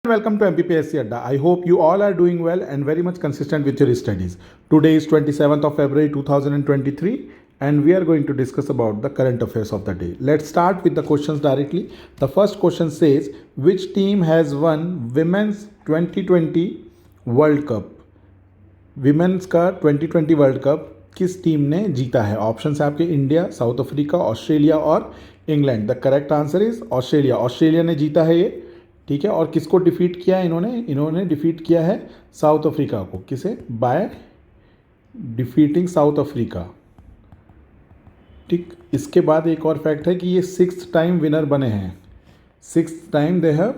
Welcome to MPPSC Adda. I hope you all are doing well and very much consistent with your studies. Today is 27th of February 2023 and we are going to discuss about the current affairs of the day. Let's start with the questions directly. The first question says, which team has won Women's 2020 World Cup? Women's का 2020 world cup किस team ने जीता है? Option है आपके India, south Africa, Australia और England. The correct answer is Australia. Australia ने जीता है ये, ठीक है. और किसको डिफीट किया है इन्होंने डिफीट किया है साउथ अफ्रीका को. किसे? By defeating south Africa. ठीक. इसके बाद एक और फैक्ट है कि ये 6th टाइम विनर बने हैं. 6th time they have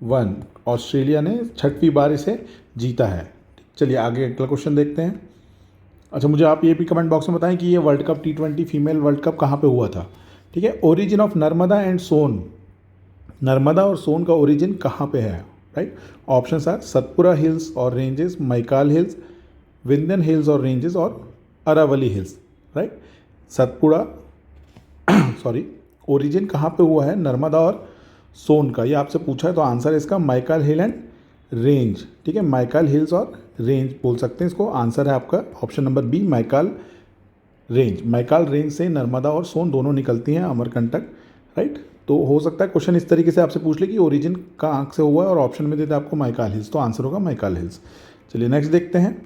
one. Australia ने 6वीं बार इसे जीता है. चलिए आगे अगला क्वेश्चन देखते हैं. अच्छा, मुझे आप ये भी कमेंट बॉक्स में बताएं कि ये world cup T20 female world cup कहाँ पे हुआ था. ठीक है. Origin of Narmada and Son. Narmada और सोन का ओरिजिन कहाँ पे है? Right. Options are Satpura hills और ranges, Maikal hills, Vindhyan hills और रेंजेस और Aravali hills. Right. Satpura sorry origin कहाँ पे हुआ है नर्मदा और सोन का, ये आपसे पूछा है. तो आंसर इसका मैकाल हिल एंड रेंज. ठीक है. मैकाल हिल्स और रेंज बोल सकते हैं इसको. आंसर है आपका option number B, Maikal range. Maikal range से नर्मदा और सोन दोनों निकलती हैं, अमरकंटक. राइट. तो हो सकता है क्वेश्चन इस तरीके से आपसे पूछ ले कि ओरिजिन का आंख से हुआ है और ऑप्शन में देते आपको मैकाल हिल्स, तो आंसर होगा मैकाल हिल्स. चलिए नेक्स्ट देखते हैं.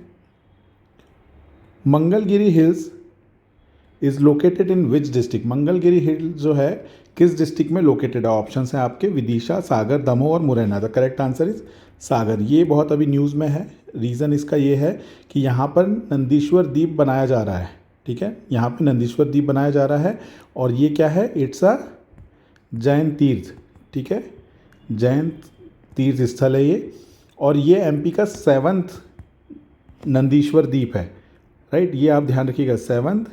Mangalagiri hills is located in which district. Mangalagiri hill जो है किस डिस्ट्रिक्ट में लोकेटेड है? ऑप्शन है आपके विदिशा, सागर, दमोह और Morena. The correct answer is Sagar. ये बहुत अभी न्यूज़ में है. रीज़न इसका ये है कि यहाँ पर नंदीश्वर द्वीप बनाया जा रहा है. ठीक है. यहाँ पे नंदीश्वर द्वीप बनाया जा रहा है और ये क्या है? इट्स अ जैन तीर्थ. ठीक है. जैन तीर्थ स्थल है ये. और ये एमपी का 7th नंदीश्वर द्वीप है. राइट. ये आप ध्यान रखिएगा, 7th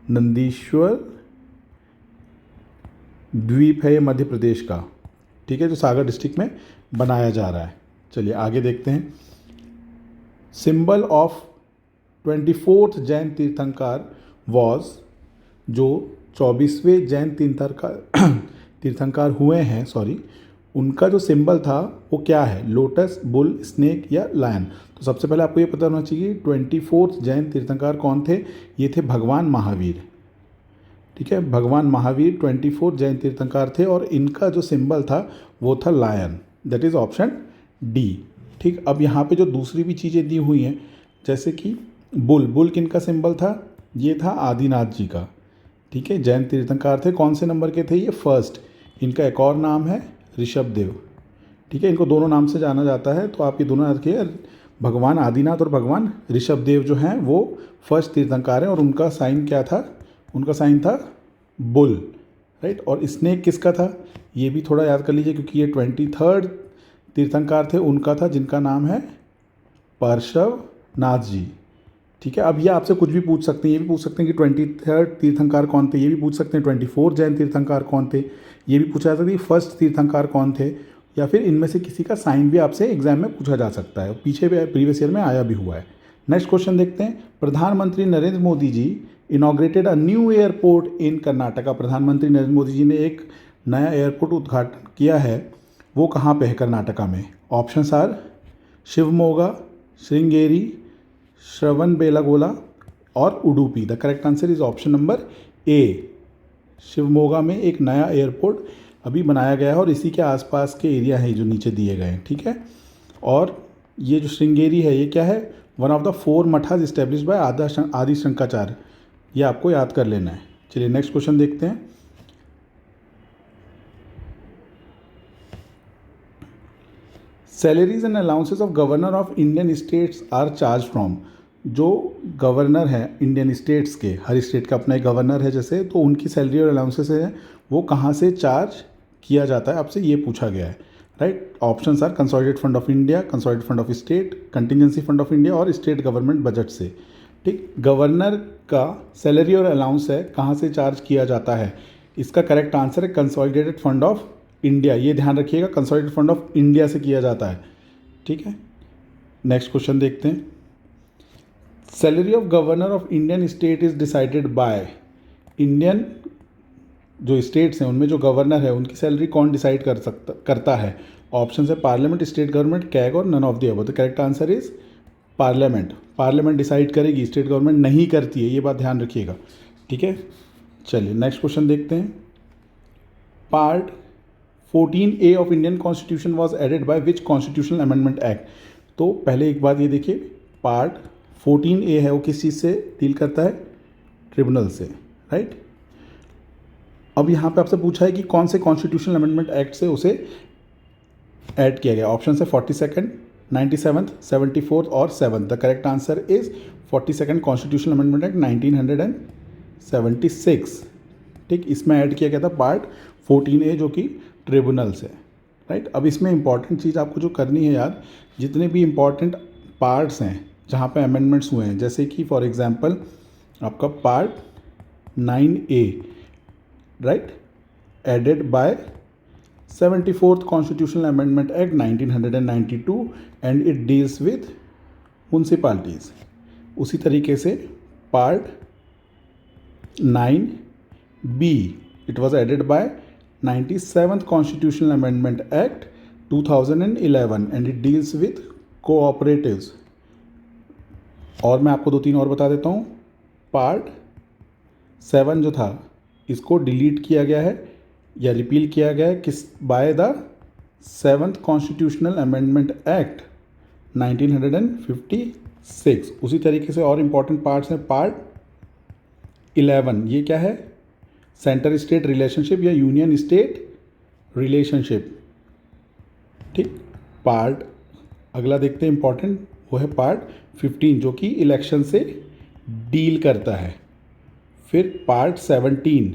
नंदीश्वर द्वीप है ये मध्य प्रदेश का. ठीक है. जो सागर डिस्ट्रिक्ट में बनाया जा रहा है. चलिए आगे देखते हैं. सिंबल ऑफ 24th जैन तीर्थंकर वॉज, जो 24वें जैन तीर्थंकर हुए हैं, सॉरी, उनका जो सिंबल था वो क्या है? लोटस, बुल, स्नेक या लायन. तो सबसे पहले आपको ये पता होना चाहिए 24th जैन तीर्थंकर कौन थे. ये थे भगवान महावीर. ठीक है. भगवान महावीर 24 जैन तीर्थंकर थे और इनका जो सिंबल था वो था lion. That is option D. ठीक. अब यहाँ पे जो दूसरी भी चीज़ें दी हुई हैं, जैसे कि बुल. बुल किनका सिंबल था? ये था आदिनाथ जी का. ठीक है. जैन तीर्थंकर थे. कौन से नंबर के थे ये? फर्स्ट. इनका एक और नाम है ऋषभदेव. ठीक है. इनको दोनों नाम से जाना जाता है, तो आप ये दोनों रखिए. भगवान आदिनाथ और भगवान ऋषभदेव जो हैं वो फर्स्ट तीर्थंकर हैं और उनका साइन क्या था? उनका साइन था बुल. राइट. और स्नेक किसका था? ये भी थोड़ा याद कर लीजिए क्योंकि ये 23rd तीर्थंकर थे, उनका था, जिनका नाम है पार्श्वनाथ जी. ठीक है. अब ये आपसे कुछ भी पूछ सकते हैं. ये भी पूछ सकते हैं कि 23rd तीर्थंकर कौन थे. ये भी पूछ सकते हैं 24 जैन तीर्थंकर कौन थे. ये भी पूछा जा सकता है कि फर्स्ट तीर्थंकर कौन थे, या फिर इनमें से किसी का साइन भी आपसे एग्जाम में पूछा जा सकता है. पीछे भी प्रीवियस ईयर में आया भी हुआ है. नेक्स्ट क्वेश्चन देखते हैं. प्रधानमंत्री Narendra Modi ji inaugurated a new airport in Karnataka. प्रधानमंत्री नरेंद्र मोदी जी ने एक नया एयरपोर्ट उद्घाटन किया है. वो कहाँ पे है कर्नाटका में? ऑप्शंस आर शिवमोगा, श्रृंगेरी, श्रवणबेलगोला और Udupi. The correct answer is option number A. Shivamogga में एक नया एयरपोर्ट अभी बनाया गया है और इसी के आसपास के एरिया है जो नीचे दिए गए हैं. ठीक है. और ये जो श्रृंगेरी है ये क्या है? One of the 4 mathas established by Adi Shankaracharya. ये आपको याद कर लेना है. चलिए नेक्स्ट क्वेश्चन देखते हैं. Salaries and allowances of governor of Indian states are charge from. जो गवर्नर है इंडियन स्टेट्स के, हर स्टेट का अपना एक गवर्नर है जैसे, तो उनकी सैलरी और अलाउंसेस है वो कहाँ से चार्ज किया जाता है, आपसे ये पूछा गया है. Right. Options are consolidated fund of India, consolidated fund of state, contingency fund of India और स्टेट गवर्नमेंट बजट से. ठीक. गवर्नर का सैलरी और अलाउंस है कहाँ से चार्ज किया जाता है? इसका करेक्ट आंसर है कंसोलिडेटेड फंड ऑफ इंडिया. ये ध्यान रखिएगा, कंसोलिडेटेड फंड ऑफ इंडिया से किया जाता है. ठीक है. नेक्स्ट क्वेश्चन देखते हैं. Salary of governor of Indian state is decided by. Indian जो स्टेट्स हैं उनमें जो गवर्नर है उनकी सैलरी कौन डिसाइड करता है? ऑप्शन है पार्लियामेंट, स्टेट गवर्नमेंट, कैग और none of the above. The correct answer is parliament. Parliament decide करेगी, स्टेट गवर्नमेंट नहीं करती है, ये बात ध्यान रखिएगा, ठीक है। चलिए नेक्स्ट क्वेश्चन देखते हैं। Part 14A of Indian constitution was added by which constitutional amendment act. तो पहले एक बात ये देखिए, पार्ट 14A है वो किस चीज़ से डील करता है, ट्रिब्यूनल से, राइट। अब यहाँ पे आपसे पूछा है कि कौन से कॉन्स्टिट्यूशनल अमेंडमेंट एक्ट से उसे ऐड किया गया। ऑप्शन है 42nd, 97th, 74th और 7th। The correct answer is 42nd constitutional amendment act 1976, ठीक। इसमें ऐड किया गया था पार्ट 14A जो कि ट्रिब्यूनल से, राइट। अब इसमें इंपॉर्टेंट चीज़ आपको जो करनी है यार, जितने भी इंपॉर्टेंट पार्ट्स हैं जहाँ पे अमेंडमेंट्स हुए हैं, जैसे कि फॉर एग्जांपल आपका part 9A, right, added by 74th constitutional amendment act 1992 and it deals with municipalities. उसी तरीके से part 9B it was added by 97th constitutional amendment act 2011 and it deals with cooperatives. और मैं आपको 2-3 और बता देता हूँ। पार्ट 7 जो था इसको डिलीट किया गया है या रिपील किया गया है किस, by the 7th constitutional amendment act 1956। उसी तरीके से और इम्पॉर्टेंट पार्ट्स हैं। पार्ट 11 ये क्या है, सेंटर स्टेट रिलेशनशिप या यूनियन स्टेट रिलेशनशिप, ठीक। पार्ट अगला देखते हैं इंपॉर्टेंट, वो है पार्ट 15 जो कि इलेक्शन से डील करता है। फिर पार्ट 17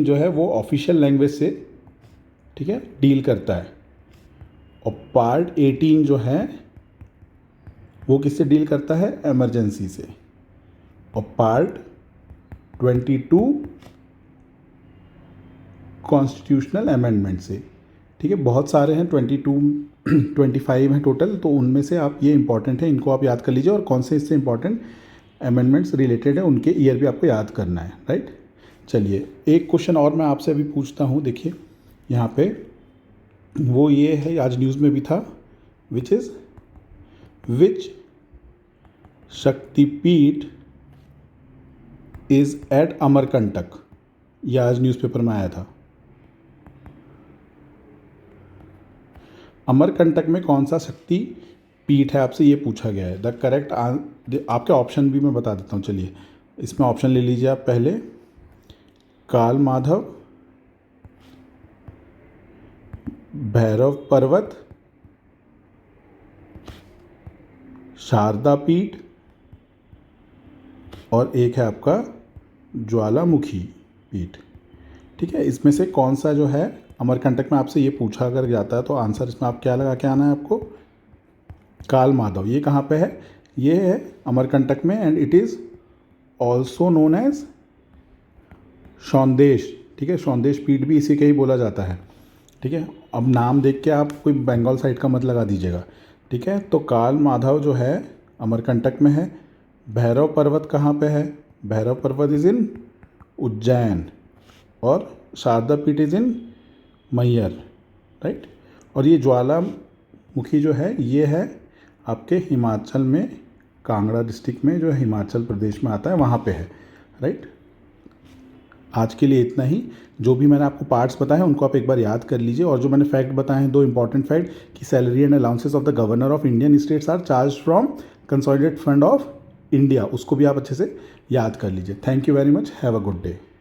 जो है वो ऑफिशियल लैंग्वेज से, ठीक है, डील करता है। और पार्ट 18 जो है वो किससे डील करता है, इमरजेंसी से। और पार्ट 22 कॉन्स्टिट्यूशनल अमेंडमेंट से, ठीक है। बहुत सारे हैं, 25 हैं टोटल, तो उनमें से आप ये इंपॉर्टेंट है, इनको आप याद कर लीजिए। और कौन से इससे इंपॉर्टेंट अमेंडमेंट्स रिलेटेड है उनके ईयर भी आपको याद करना है, राइट। चलिए एक क्वेश्चन और मैं आपसे अभी पूछता हूँ। देखिए यहाँ पे वो ये है, आज न्यूज़ में भी था, विच शक्तिपीठ इज़ एट अमरकंटक। ये आज न्यूज़पेपर में आया था। अमरकंटक में कौन सा शक्ति पीठ है, आपसे ये पूछा गया है। द करेक्ट आपके ऑप्शन भी मैं बता देता हूँ। चलिए इसमें ऑप्शन ले लीजिए आप। पहले काल माधव, भैरव पर्वत, शारदा पीठ और एक है आपका ज्वालामुखी पीठ, ठीक है। इसमें से कौन सा जो है अमरकंटक में, आपसे ये पूछा अगर जाता है तो आंसर इसमें आप क्या लगा के आना है आपको, काल माधव। ये कहाँ पे है, ये है अमरकंटक में and it is also known as सौंदेश, ठीक है। सौंदेश पीठ भी इसी का ही बोला जाता है, ठीक है। अब नाम देख के आप कोई बंगाल साइड का मत लगा दीजिएगा, ठीक है। तो काल माधव जो है अमरकंटक में है। भैरव पर्वत कहाँ पे है, भैरव पर्वत इज़ इन उज्जैन। और शारदा पीठ इज़ इन मैयर, राइट। और ये ज्वालामुखी जो है ये है आपके हिमाचल में, कांगड़ा डिस्ट्रिक्ट में, जो हिमाचल प्रदेश में आता है, वहाँ पे है, राइट। आज के लिए इतना ही। जो भी मैंने आपको पार्ट्स बताए हैं उनको आप एक बार याद कर लीजिए। और जो मैंने फैक्ट बताए हैं, 2 इंपॉर्टेंट फैक्ट, कि salary and allowances of the governor of Indian states are charge from consolidated fund of India, उसको भी आप अच्छे से याद कर लीजिए। Thank you very much, have a good day.